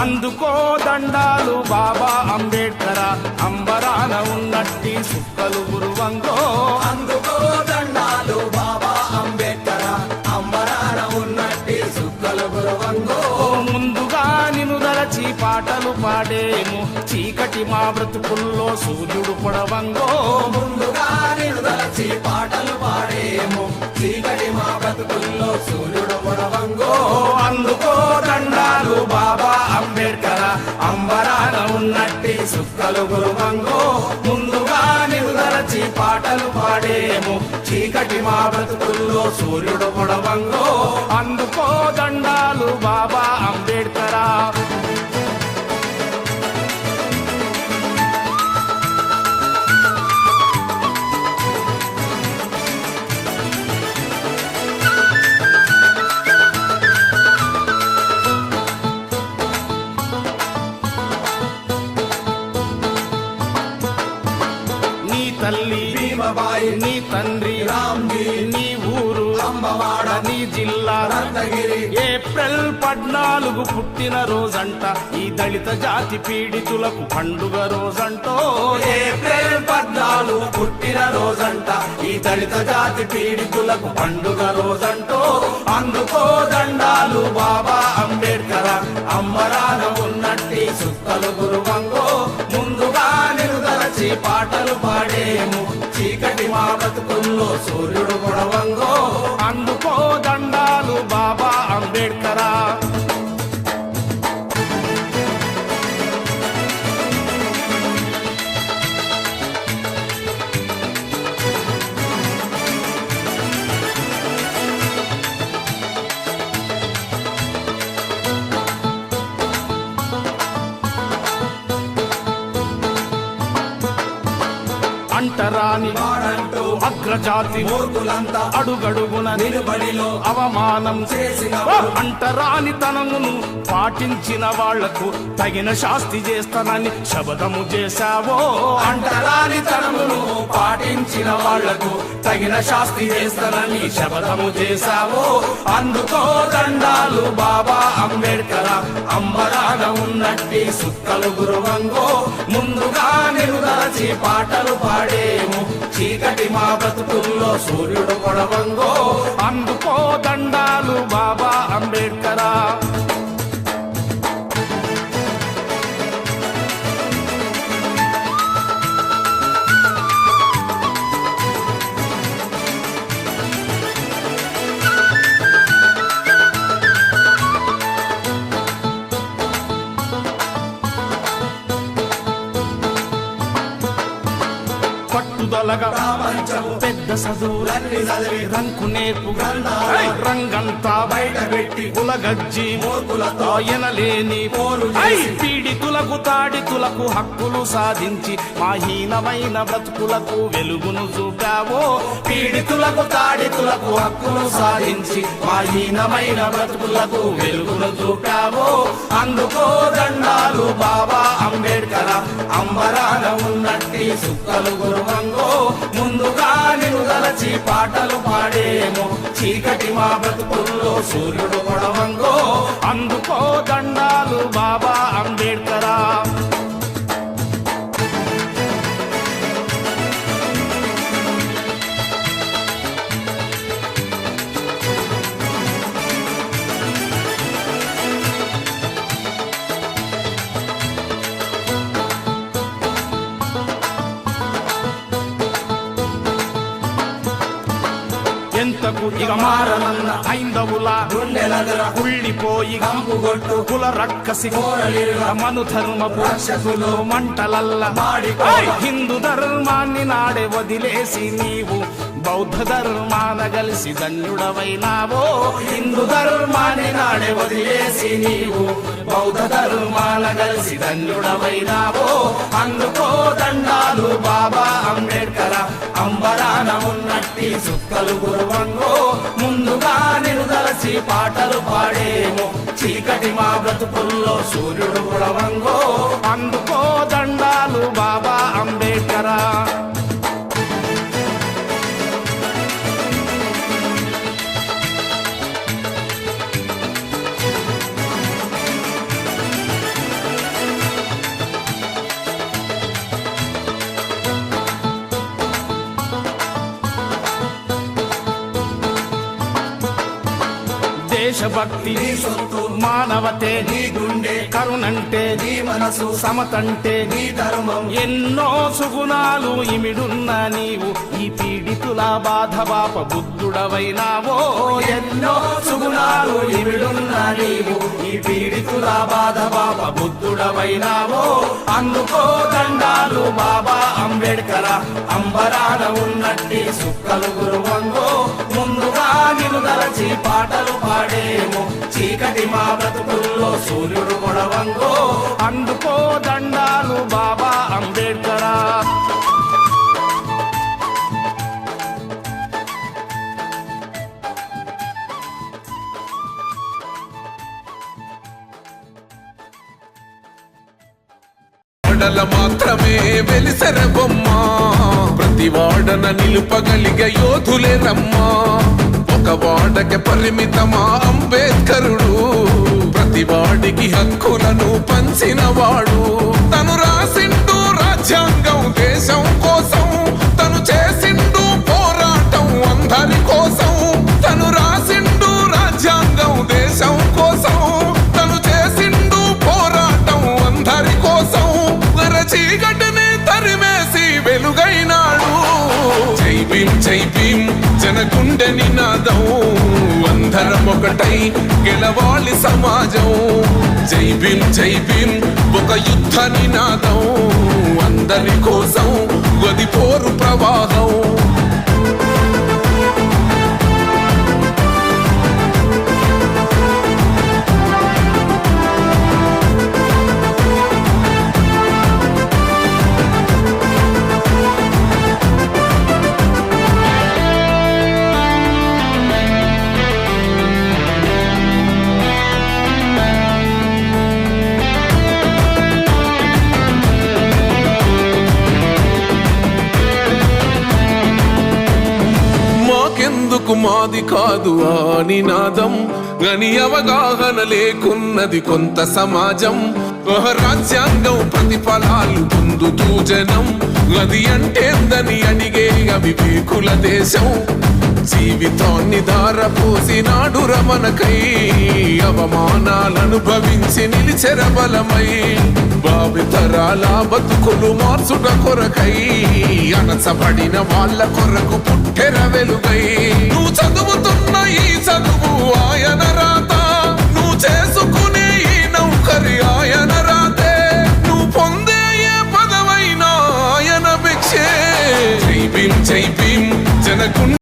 అందుకో దండాలు బాబా అంబేడ్కర, అంబరాన ఉన్నట్టి సుక్కలు గురువంగో. అందుకో దండాలు బాబా అంబేడ్కర, అంబరాన ఉన్నట్టి సుక్కలు గురువంగో. ముందుగా నిన్ను దలచి పాటలు పాడేము, చీకటి మా బ్రతుకుల్లో సూర్యుడు పొడవంగో. ముందుగా నిన్ను దలచి పాటలు పాడేము, చీకటి మా బ్రతుకుల్లో సూర్యుడు పొడవంగో. అందుకో దండాలు బాబా అంబేడ్కర, అంబరాన ఉన్నట్టి సుక్కలు గురువంగో. ముందుగా నిన్ను దలచి పాటలు పాడేము, చీకటి మా బ్రతుకుల్లో సూర్యుడు పొడవంగో. అందుకో దండాలు బాబా అంబేడ్కర. తల్లి భీమబాయి, నీ తండ్రి రామ్జీ, నీ ఊరు అంబవాడ, నీ జిల్లా రత్నగిరి. ఏప్రిల్ 14 పుట్టిన రోజంట, ఈ దళిత జాతి పీడితులకు పండుగ రోజంటో. ఏప్రిల్ 14 పుట్టిన రోజంట, ఈ దళిత జాతి పీడితులకు పండుగ రోజంటో. అందుకో దండాలు బాబా అంబేడ్కర, అంబరాన ఉన్నట్టి సుక్కలు గురువంగో. ముందుగా నిన్ను దలచి పాటలు పాడేము, చీకటి మా బ్రతుకుల్లో సూర్యుడు పొడవంగో. అందుకో దండాలు బాబా అంబేడ్కర. అంటరాని వాడంటూ అగ్రజాతి మూర్ఖులంతా అడుగడుగున నిలుబడిలో అవమానం చేసిన అంటరాని తనమును పాటించిన వాళ్లకు తగిన శాస్తి చేస్తానని శపథము చేశావో. అంటరాని తనమును పాటించిన వాళ్లకు తగిన శాస్తి చేస్తానని శపథము చేశావో. అందుకో దండాలు బాబా అంబేడ్కర, అంబరాన ఉన్నట్టి సుక్కలు గురువంగో. ముందుగా నిన్ను దలచి పాటలు పాడేము, చీకటి మా బ్రతుకుల్లో సూర్యుడు పొడవంగో. అందుకో దండాలు బాబా అంబేడ్కర. పట్టుదలగా ప్రపంచము పెద్ద చదువులన్నీ చదివి రంకు నేర్పు గ్రంథాల రంగంతా బయట పెట్టి కులగజ్జి మూర్ఖులతో ఎనలేని పోరు ఐ చేసి పీడితులకు తాడితులకు హక్కులు సాధించి మా హీనమైన బ్రతుకులకు వెలుగును చూపావో. పీడితులకు తాడితులకు హక్కులు సాధించి మా హీనమైన బ్రతుకులకు వెలుగును చూపావో. అందుకో దండాలు బాబా అంబేడ్కర, అంబరాన ఉన్నట్టి సుక్కలు గురువంగో. ముందుగా నిన్ను దలచి పాటలు పాడేము, చీకటి మా బ్రతుకుల్లో సూర్యుడు పొడవంగో. అందుకో దండాలు బాబా అంబేడ్కర. ఎంతకు ఇక మారనన్న ఐందవుల గుండెలదర కుళ్ళిపోయి కంపుగొట్టు కుల రక్కసి కోరలిరుగ మను ధర్మపు రక్షకులు మంటలల్ల మాడిపోయి హిందూ ధర్మాన్ని నాడే వదిలేసి నీవు బౌద్ధ ధర్మాన కలిసి ధన్యుడవైనావో. హిందూ ధర్మాన్ని నాడే వదిలేసి నీవు బౌద్ధ ధర్మాన కలిసి ధన్యుడవైనావో. అందుకో దండాలు బాబా అంబేడ్కర, అంబరాన ఉన్నట్టి సుక్కలు గురువంగో. ముందుగా నిన్ను దలచి పాటలు పాడేము, చీకటి మా బ్రతుకుల్లో సూర్యుడు పొడవంగో. అందుకో దండాలు బాబా అంబేడ్కర. దేశభక్తి నీ సొత్తు మానవతే నీ గుండె కరుణంటే నీ మనసు సమతంటే నీ ధర్మం ఎన్నో సుగుణాలు ఇమిడున్న నీవు ఈ పీడితుల బాధ బాప బుద్ధుడవైనావో ఎన్నో సుగుణాలు ఇమిడున్న నీవు ఈ పీడితుల బాధ బాప బుద్ధుడవైనావో అందుకో దండాలు బాబా అంబేడ్కర అంబరాన ఉన్నట్టి సుక్కలు గురువంగో ముందుగా నిన్ను దలచి పాటలు పాడేమో చీకటి మా బ్రతుకుల్లో సూర్యుడు కొడవంగో అందుకో దండాలు బాబా అంబేడ్కరా వాడల మాత్రమే వెలిసెర బొమ్మ ప్రతి వాడన నిలుపగలిగే యోధులే రమ్మా ఒక వాడకి పరిమితమా అంబేద్కరుడు ప్రతి వాడికి హక్కులను పంచిన వాడు తను రాసిండు రాజ్యాంగం దేశం కోసం తను చేసిండు పోరాటం అందరి కోసం తను రాసిండు రాజ్యాంగం దేశం కోసం తను చేసిండు పోరాటం అందరి కోసం చీకటిని తరిమేసి వెలుగైనాడు జై భీం జనగుండె నినాదం అందరం ఒకటై గెలవాలి సమాజం జై భీం ఒక యుద్ధ నినాదం అందరి కోసం గది పోరు ప్రవాహం మాకెందుకు మాది కాదు ఆ నినాదం గని అవగాహన లేకున్నది కొంత సమాజం రాజ్యాంగం ప్రతిఫలాలు పొందుతూ జనం అది అంటేందని అడిగే అవివేకుల దేశం జీవితాన్ని ధారపోసినాడు రమణకై అవమానాలను భవించి నిలిచెర బలమై భావితరాల బతుకులు మార్చుట కొరకై అనసబడిన వాళ్ళ కొరకు పుట్టెర వెలుగై నువ్వు చదువుతున్న ఈ చదువు ఆయన